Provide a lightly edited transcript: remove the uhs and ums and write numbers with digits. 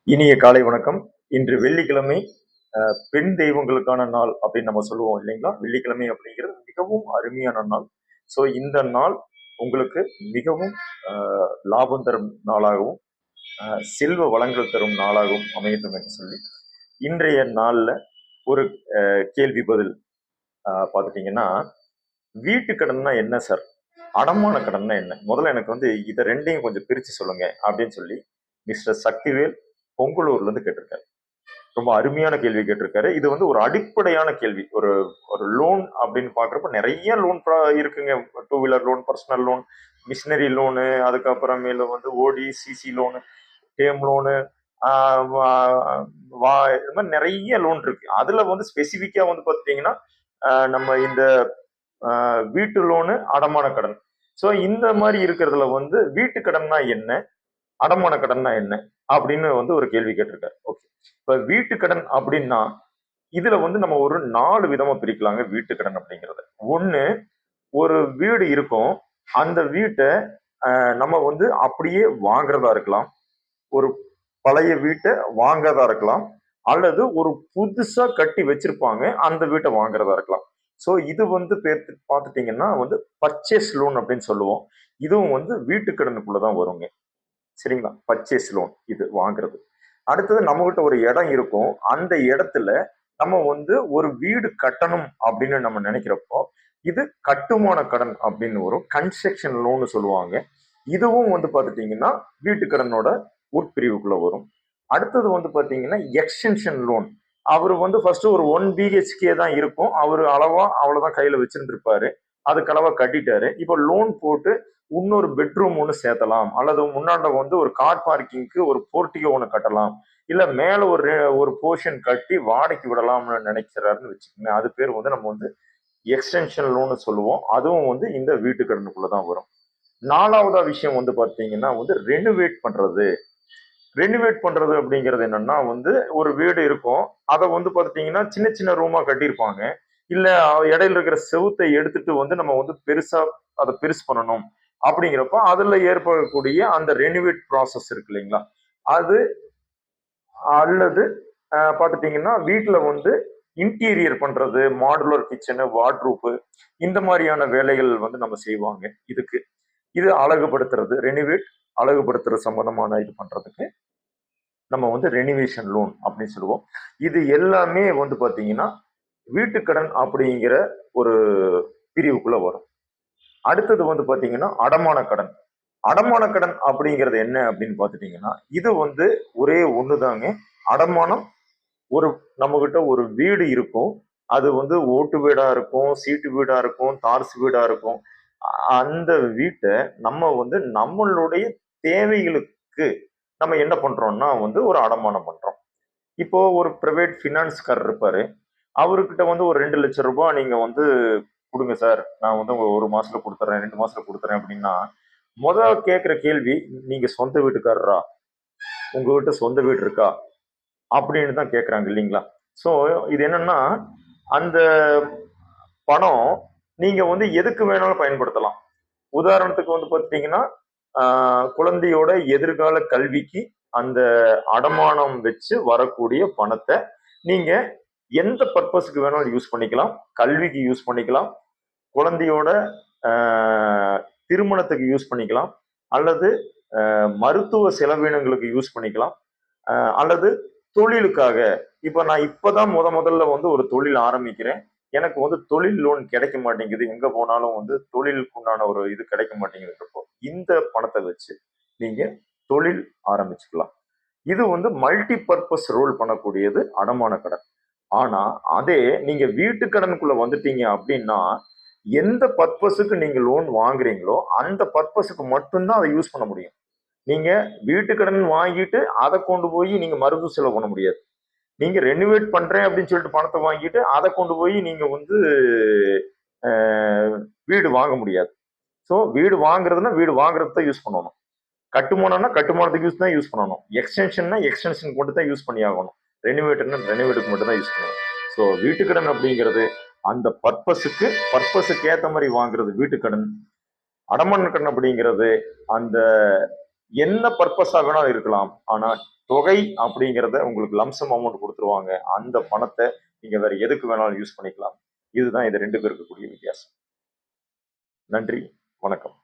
இனிய காலை வணக்கம். இன்று வெள்ளிக்கிழமை பெண் தெய்வங்களுக்கான நாள் அப்படின்னு நம்ம சொல்லுவோம் இல்லைங்களா? வெள்ளிக்கிழமை அப்படிங்கிறது மிகவும் அருமையான நாள். ஸோ இந்த நாள் உங்களுக்கு மிகவும் அ லாபம் தரும் நாளாகவும், செல்வ வளங்கள் தரும் நாளாகவும் அமையட்டும் என்று சொல்லி, இன்றைய நாள்ல ஒரு கேள்வி பதில் பார்த்துட்டீங்கன்னா, வீட்டு கடன்னா என்ன சார்? அடமான கடன்னா என்ன? முதல்ல எனக்கு வந்து இத 2யும் கொஞ்சம் பிரிச்சு சொல்லுங்க அப்படின்னு சொல்லி மிஸ்டர் சக்திவேல் பொங்கலூர்லேருந்து கேட்டிருக்காரு. ரொம்ப அருமையான கேள்வி கேட்டிருக்காரு. இது வந்து ஒரு அடிப்படையான கேள்வி. ஒரு ஒரு லோன் அப்படின்னு பார்க்குறப்ப நெறைய லோன் இருக்குங்க. Two wheeler loan, personal loan, machinery loan, அதுக்கப்புறமேலு வந்து OD, CC loan, term loan, ஆ வா வா இது மாரி நெறைய லோன் இருக்கு. அதுல வந்து ஸ்பெசிஃபிக்கா வந்து பார்த்துட்டீங்கன்னா, நம்ம இந்த வீட்டு லோனு, அடமான கடன். ஸோ இந்த மாரி இருக்கிறதுல வந்து வீட்டு கடன்னா என்ன? அடமான கடன்னா என்ன? அப்படின்னு வந்து ஒரு கேள்வி கேட்டிருக்காரு. ஓகே. இப்ப வீட்டு கடன் அப்படின்னா, இதுல வந்து நம்ம ஒரு 4 விதமா பிரிக்கலாங்க வீட்டு கடன் அப்படிங்கிறத. ஒண்ணு, ஒரு வீடு இருக்கும். அந்த வீட்ட நம்ம வந்து அப்படியே வாங்குறதா இருக்கலாம். ஒரு பழைய வீட்ட வாங்குறதா இருக்கலாம். அல்லது ஒரு புதுசா கட்டி வச்சிருப்பாங்க. அந்த வீட்ட வாங்குறதா இருக்கலாம். ஸோ இது வந்து பார்த்துட்டீங்கன்னா வந்து பர்ச்சேஸ் லோன் அப்படின்னு சொல்லுவோம். இதுவும் வந்து வீட்டு கடனுக்குள்ள தான் வருங்க. சரிங்களா? பர்ச்சேஸ் லோன் இது வாங்குறது. அடுத்தது நம்மகிட்ட ஒரு இடம் இருக்கும். அந்த இடத்துல நம்ம வந்து ஒரு வீடு கட்டணும் அப்படின்னு நம்ம நினைக்கிறப்போ, இது கட்டுமான கடன் அப்படின்னு வரும். கன்ஸ்ட்ரக்ஷன் லோன்னு சொல்லுவாங்க. இதுவும் வந்து பார்த்துட்டீங்கன்னா, வீட்டு கடனோட உட்பிரிவுக்குள்ள வரும். அடுத்தது வந்து பார்த்தீங்கன்னா, எக்ஸ்டென்ஷன் லோன். அவரு வந்து ஃபர்ஸ்ட் ஒரு 1 பிஹெச்கே தான் இருக்கும். அவரு அளவா அவ்வளவுதான் கையில வச்சிருந்திருப்பாரு. அதுக்கு அளவா கட்டிட்டாரு. இப்போ லோன் போட்டு இன்னொரு பெட்ரூம் ஒண்ணு சேர்த்தலாம். அல்லது முன்னாண்ட வந்து ஒரு கார் பார்க்கிங்க்கு ஒரு போர்டிகோ ஒண்ணு கட்டலாம். இல்ல மேல ஒரு போர்ஷன் கட்டி வாடகைக்கு விடலாம்னு நினைக்கிறாருன்னு வச்சுக்கோங்க. அது பேர் வந்து நம்ம வந்து எக்ஸ்டென்ஷன் லோன்னு சொல்லுவோம். அதுவும் வந்து இந்த வீட்டு கடனுக்குள்ள தான் வரும். 4வதா விஷயம் வந்து பார்த்தீங்கன்னா வந்து ரெனோவேட் பண்றது. ரெனோவேட் பண்றது அப்படிங்கிறது என்னன்னா வந்து ஒரு வீடு இருக்கும். அத வந்து பார்த்துட்டீங்கன்னா சின்ன சின்ன ரூமா கட்டியிருப்பாங்க. இல்ல இடையில இருக்கிற செவுத்த எடுத்துட்டு வந்து நம்ம வந்து பெருசா அத பெருசு பண்ணணும். அப்படிங்கிறப்ப அதுல ஏற்படக்கூடிய அந்த ரெனோவேட் ப்ராசஸ் இருக்கு இல்லைங்களா? அது அல்லது பார்த்துட்டீங்கன்னா, வீட்ல வந்து இன்டீரியர் பண்றது, மாடுலர் கிச்சனு, வார்ட்ரூப்பு இந்த மாரியான வேலைகள் வந்து நம்ம செய்வாங்க இதுக்கு. இது அழகுபடுத்துறது, ரெனோவேட் அழகுபடுத்துறது சம்பந்தமான இது பண்றதுக்கு நம்ம வந்து ரெனோவேஷன் லோன் அப்படின்னு சொல்லுவோம். இது எல்லாமே வந்து பார்த்தீங்கன்னா, வீட்டுக்கடன் அப்படிங்கிற ஒரு பிரிவுக்குள்ள வரும். அடுத்தது வந்து பார்த்தீங்கன்னா, அடமான கடன். அடமான கடன் அப்படிங்கிறது என்ன அப்படின்னு பார்த்துட்டீங்கன்னா, இது வந்து ஒரே ஒண்ணுதாங்க. அடமானம் ஒரு நம்மகிட்ட ஒரு வீடு இருக்கும். அது வந்து ஓட்டு வீடா இருக்கும், சீட்டு வீடா இருக்கும், தார்சு வீடா இருக்கும். அந்த வீட்ட நம்ம வந்து நம்மளுடைய தேவைகளுக்கு நம்ம என்ன பண்றோம்னா வந்து ஒரு அடமானம் பண்றோம். இப்போ ஒரு பிரைவேட் ஃபினான்ஸ்காரர் இருப்பாரு. அவர்கிட்ட வந்து ஒரு ரூ. 2,00,000 நீங்க வந்து குடுங்க சார். நான் வந்து 1 மாசத்துல குடுத்துர்றேன், 2 மாசத்துல குடுத்துர்றேன் அப்படின்னா, கேட்கிற கேள்வி, நீங்க சொந்த வீட்டுக்காரரா? உங்ககிட்ட சொந்த வீடு இருக்கா? அப்படின்னு தான் கேட்கறாங்க இல்லைங்களா? ஸோ இது என்னன்னா, அந்த பணம் நீங்க வந்து எதுக்கு வேணாலும் பயன்படுத்தலாம். உதாரணத்துக்கு வந்து பார்த்துட்டீங்கன்னா, ஆ குழந்தையோட எதிர்கால கல்விக்கு அந்த அடமானம் வச்சு வரக்கூடிய பணத்த நீங்க எந்த பர்ப்பஸ்க்கு வேணாலும் யூஸ் பண்ணிக்கலாம். கல்விக்கு யூஸ் பண்ணிக்கலாம். குழந்தையோட ஆ திருமணத்துக்கு யூஸ் பண்ணிக்கலாம். அல்லது மருத்துவ செலவினங்களுக்கு யூஸ் பண்ணிக்கலாம். அல்லது தொழிலுக்காக இப்ப நான் இப்பதான் முதல்ல வந்து ஒரு தொழில் ஆரம்பிக்கிறேன். எனக்கு வந்து தொழில் லோன் கிடைக்க மாட்டேங்குது. எங்க போனாலும் வந்து தொழிலுக்கு உண்டான ஒரு இது கிடைக்க மாட்டேங்குதுன்றப்போ, இந்த பணத்த வச்சு நீங்க தொழில் ஆரம்பிச்சுக்கலாம். இது வந்து மல்டி பர்ப்பஸ் ரோல் பண்ணக்கூடியது அடமான கடன். ஆனா, அதே நீங்க வீட்டு கடனுக்குள்ள வந்துட்டீங்க அப்டின்னா, எந்த பர்ப்பஸுக்கு நீங்க லோன் வாங்குறீங்களோ, அந்த பர்ப்பஸுக்கு மட்டும் தான் அத யூஸ் பண்ண முடியும். நீங்க வீட்டு கடன் வாங்கிட்டு அத கொண்டு போய் நீங்க மருத்துவ செலவு பண்ண முடியாது. நீங்க ரெனோவேட் பண்றேன் அப்படின்னு சொல்லிட்டு பணத்த வாங்கிட்டு, அத கொண்டு போய் நீங்க வந்து அ வீடு வாங்க முடியாது. ஸோ வீடு வாங்குறதுன்னா, வீடு வாங்குறதுக்கு தான் யூஸ் பண்ணணும். கட்டுமானம்னா, கட்டுமானத்துக்கு யூஸ் பண்ணணும். எக்ஸ்டென்ஷன்னா, எக்ஸ்டென்ஷனுக்கு மட்டும் தான் யூஸ் பண்ணி ஆகணும். ரெனோவேட்ன்னா, ரெனோவேட்டுக்கு மட்டும் தான் யூஸ் பண்ணணும். ஸோ வீட்டுக்கடன் அப்படிங்கிறது, அந்த பர்ப்பஸுக்கு ஏத்த மாரி வாங்குறது வீட்டுக்கடன். அடமான கடன் அப்படிங்கிறது, அந்த என்ன பர்பஸா வேணாலும் இருக்கலாம். ஆனா தொகை அப்படிங்கிறத உங்களுக்கு லம்சம் அமௌண்ட் குடுத்துருவாங்க. அந்த பணத்த நீங்க வேற எதுக்கு வேணாலும் யூஸ் பண்ணிக்கலாம். இதுதான் இது 2 பேருக்கு இருக்கக்கூடிய வித்தியாசம். நன்றி. வணக்கம்.